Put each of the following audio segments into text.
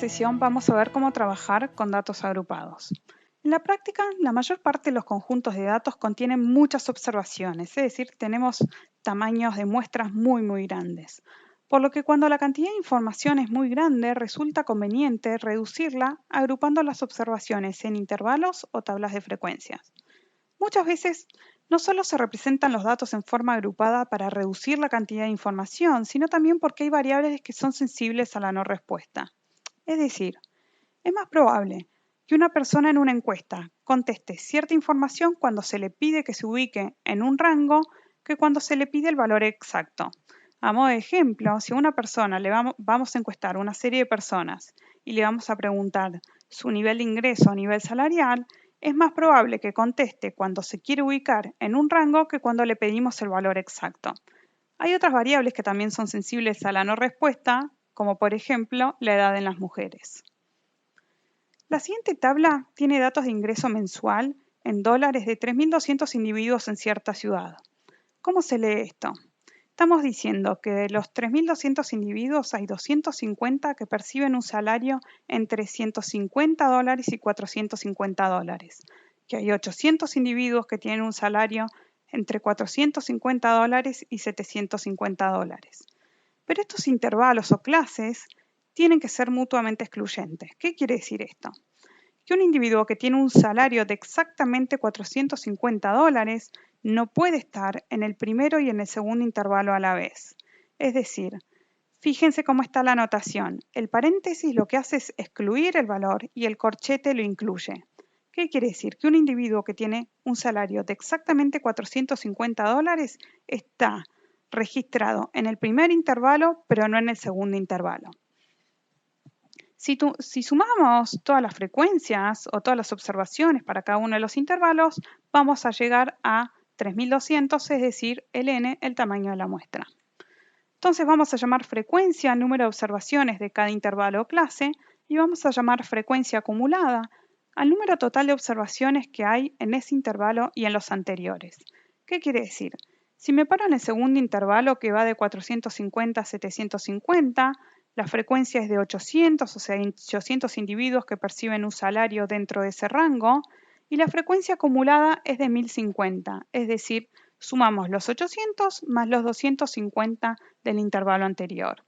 sesión vamos a ver cómo trabajar con datos agrupados. En la práctica, la mayor parte de los conjuntos de datos contienen muchas observaciones, es decir, tenemos tamaños de muestras muy grandes. Por lo que cuando la cantidad de información es muy grande, resulta conveniente reducirla agrupando las observaciones en intervalos o tablas de frecuencias. Muchas veces no solo se representan los datos en forma agrupada para reducir la cantidad de información, sino también porque hay variables que son sensibles a la no respuesta. Es decir, es más probable que una persona en una encuesta conteste cierta información cuando se le pide que se ubique en un rango que cuando se le pide el valor exacto. A modo de ejemplo, si a una persona vamos a encuestar una serie de personas y le vamos a preguntar su nivel de ingreso o nivel salarial, es más probable que conteste cuando se quiere ubicar en un rango que cuando le pedimos el valor exacto. Hay otras variables que también son sensibles a la no respuesta, como por ejemplo la edad en las mujeres. La siguiente tabla tiene datos de ingreso mensual en dólares de 3.200 individuos en cierta ciudad. ¿Cómo se lee esto? Estamos diciendo que de los 3.200 individuos hay 250 que perciben un salario entre $150 y $450, que hay 800 individuos que tienen un salario entre $450 y $750. Pero estos intervalos o clases tienen que ser mutuamente excluyentes. ¿Qué quiere decir esto? Que un individuo que tiene un salario de exactamente $450 no puede estar en el primero y en el segundo intervalo a la vez. Es decir, fíjense cómo está la anotación. El paréntesis lo que hace es excluir el valor y el corchete lo incluye. ¿Qué quiere decir? Que un individuo que tiene un salario de exactamente $450 está registrado en el primer intervalo, pero no en el segundo intervalo. Si sumamos todas las frecuencias o todas las observaciones para cada uno de los intervalos, vamos a llegar a 3.200, es decir, el n, el tamaño de la muestra. Entonces vamos a llamar frecuencia al número de observaciones de cada intervalo o clase y vamos a llamar frecuencia acumulada al número total de observaciones que hay en ese intervalo y en los anteriores. ¿Qué quiere decir? Si me paro en el segundo intervalo que va de 450 a 750, la frecuencia es de 800, o sea, 800 individuos que perciben un salario dentro de ese rango, y la frecuencia acumulada es de 1050, es decir, sumamos los 800 más los 250 del intervalo anterior.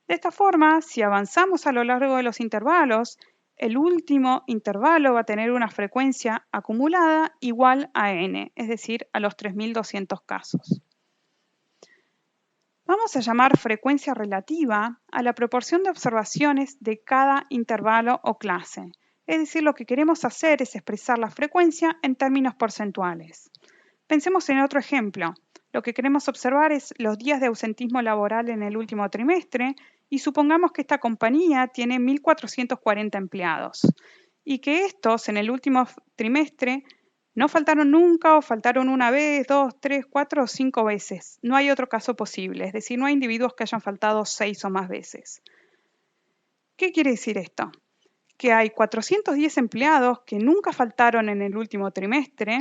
De esta forma, si avanzamos a lo largo de los intervalos, el último intervalo va a tener una frecuencia acumulada igual a n, es decir, a los 3.200 casos. Vamos a llamar frecuencia relativa a la proporción de observaciones de cada intervalo o clase. Es decir, lo que queremos hacer es expresar la frecuencia en términos porcentuales. Pensemos en otro ejemplo. Lo que queremos observar es los días de ausentismo laboral en el último trimestre y supongamos que esta compañía tiene 1.440 empleados y que estos en el último trimestre no faltaron nunca o faltaron una vez, 2, 3, 4 o 5 veces. No hay otro caso posible, es decir, no hay individuos que hayan faltado 6 o más veces. ¿Qué quiere decir esto? Que hay 410 empleados que nunca faltaron en el último trimestre,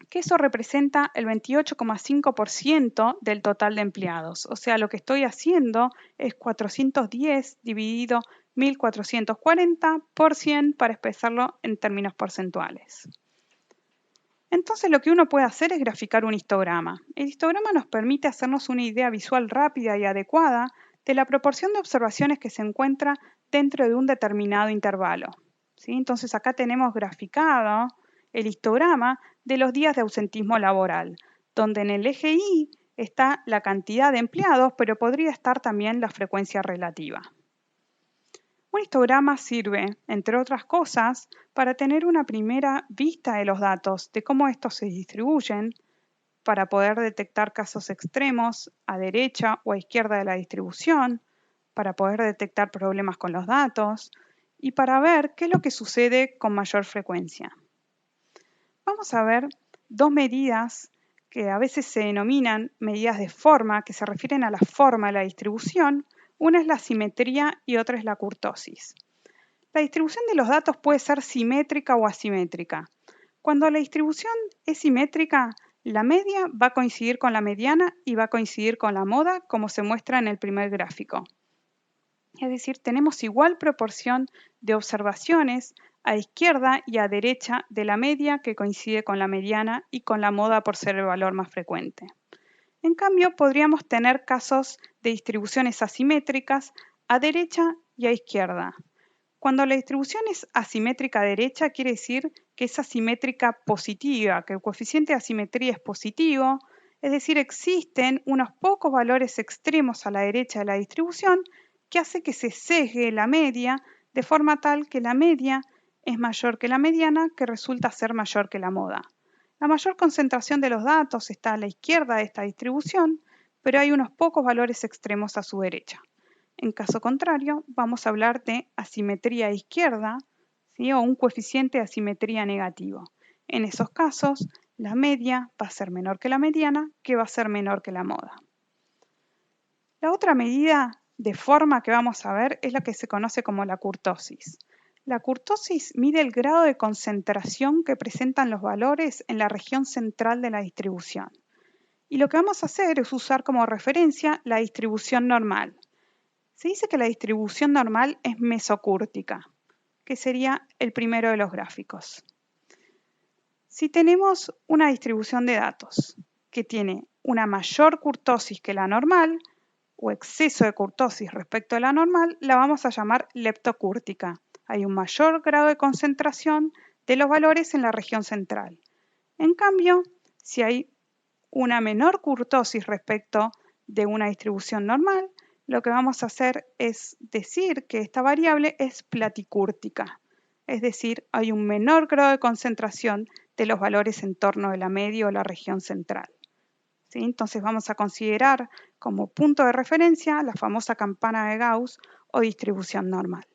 que eso representa el 28,5% del total de empleados. O sea, lo que estoy haciendo es 410 dividido 1.440 por 100 para expresarlo en términos porcentuales. Entonces lo que uno puede hacer es graficar un histograma. El histograma nos permite hacernos una idea visual rápida y adecuada de la proporción de observaciones que se encuentra dentro de un determinado intervalo. ¿Sí? Entonces acá tenemos graficado el histograma de los días de ausentismo laboral, donde en el eje Y está la cantidad de empleados, pero podría estar también la frecuencia relativa. Un histograma sirve, entre otras cosas, para tener una primera vista de los datos, de cómo estos se distribuyen, para poder detectar casos extremos a derecha o a izquierda de la distribución, para poder detectar problemas con los datos y para ver qué es lo que sucede con mayor frecuencia. Vamos a ver dos medidas que a veces se denominan medidas de forma, que se refieren a la forma de la distribución. Una es la simetría y otra es la kurtosis. La distribución de los datos puede ser simétrica o asimétrica. Cuando la distribución es simétrica, la media va a coincidir con la mediana y va a coincidir con la moda, como se muestra en el primer gráfico. Es decir, tenemos igual proporción de observaciones a izquierda y a derecha de la media, que coincide con la mediana y con la moda por ser el valor más frecuente. En cambio, podríamos tener casos de distribuciones asimétricas a derecha y a izquierda. Cuando la distribución es asimétrica a derecha, quiere decir que es asimétrica positiva, que el coeficiente de asimetría es positivo, es decir, existen unos pocos valores extremos a la derecha de la distribución que hace que se sesgue la media de forma tal que la media es mayor que la mediana, que resulta ser mayor que la moda. La mayor concentración de los datos está a la izquierda de esta distribución, pero hay unos pocos valores extremos a su derecha. En caso contrario, vamos a hablar de asimetría izquierda, ¿sí? O un coeficiente de asimetría negativo. En esos casos, la media va a ser menor que la mediana, que va a ser menor que la moda. La otra medida de forma que vamos a ver es la que se conoce como la kurtosis. La kurtosis mide el grado de concentración que presentan los valores en la región central de la distribución. Y lo que vamos a hacer es usar como referencia la distribución normal. Se dice que la distribución normal es mesocúrtica, que sería el primero de los gráficos. Si tenemos una distribución de datos que tiene una mayor kurtosis que la normal, o exceso de kurtosis respecto a la normal, la vamos a llamar leptocúrtica. Hay un mayor grado de concentración de los valores en la región central. En cambio, si hay una menor kurtosis respecto de una distribución normal, lo que vamos a hacer es decir que esta variable es platicúrtica, es decir, hay un menor grado de concentración de los valores en torno de la media o la región central. ¿Sí? Entonces vamos a considerar como punto de referencia la famosa campana de Gauss o distribución normal.